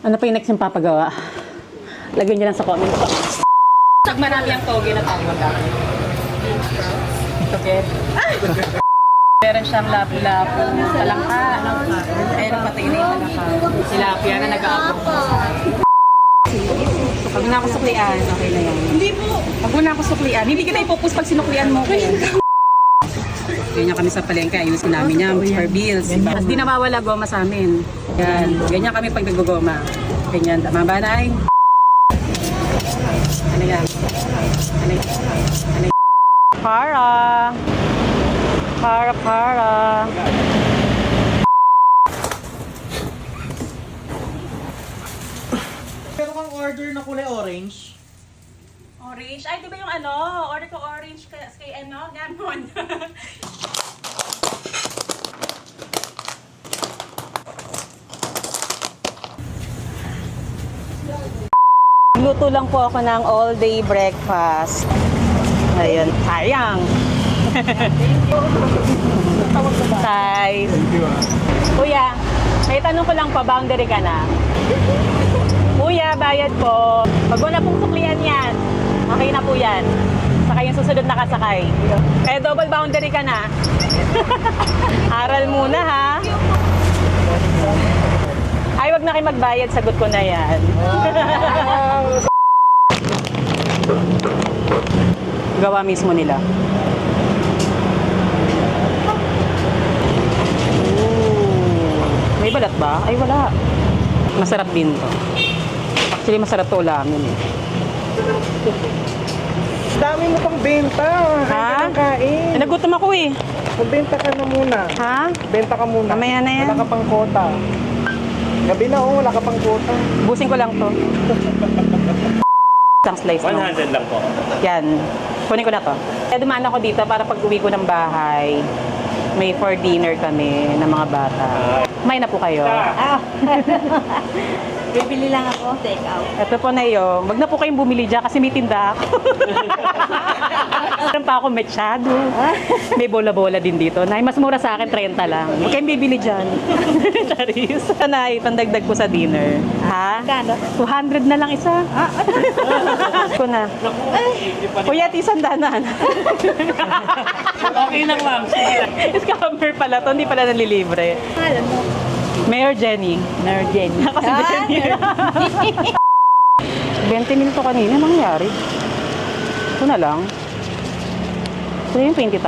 Ano pa yung next yung papagawa? Lagyan nyo lang sa comment box. Pag marami ang toge na tayo magkakaroon. Toge. Meron siyang lapu-lapu, talangka. Ayun pati na yung talangka. Tilapia na nag-aabot. Pag na ako suklian, okay na yan. Hindi po. Pag na ako suklian, hindi kita ipopost pag sinuklian mo ko. Ganyan kami sa palengke, ayusin namin yan for bills. Tapos di nawawala goma sa amin. Yan, ganyan kami pag nag-goma. Ganyan, tama ba, Nay? Ano yan? Ano yan? Ano yan? Para! Para! Pero kang order na kulay orange. Orange? Ay, di ba yung ano? Order ko orange kay ano? Gamon. Luto lang po ako ng all-day breakfast. Ayun, sayang. Size. Kuya, may tanong ko lang pa, boundary ka na? Kuya, bayad po. Pag wala pong suklian yan, okay na po yan. Saka yung susunod na kasakay. Kaya double boundary ka na. Aral muna ha. Ay, wag na kayo magbayad. Sagot ko na yan. Gawa mismo nila. May balat ba? Ay, wala. Masarap din to. Actually, masarap to ulamin eh. Dami mo pang benta. Ha? Kain. Nagutom ako eh. Magbenta ka na muna. Ha? Benta ka muna. Mamaya na yan. Wala ka pang kota. Gabi na wala ka pang kota. Busin ko lang to. Isang slice no? 100 lang po. Yan. Kunin ko na to. Kaya dumaan ako dito para pag uwi ko ng bahay, may for dinner kami ng mga bata. May na po kayo. Bibili lang ako, take out. Ito po na yun. Wag na po kayong bumili dyan kasi may tinda ako. Meron pa ako mechado. May bola-bola din dito. Nay, mas mura sa akin, 30 lang. Huwag kayong bibili dyan. Charis. Nay, pandagdag ko sa dinner. Ha? Kano? 200 na lang isa. Ko na. Kuya, tisandanan. Okay lang, ma'am. Sige lang. Scammer pala to, hindi pala nalilibre. Alam mo. Mayor Jenny. Mayor Jenny. Ako si Jenny. 20 minuto kanina, nangyari. Ito na lang. Ito yung 20,000.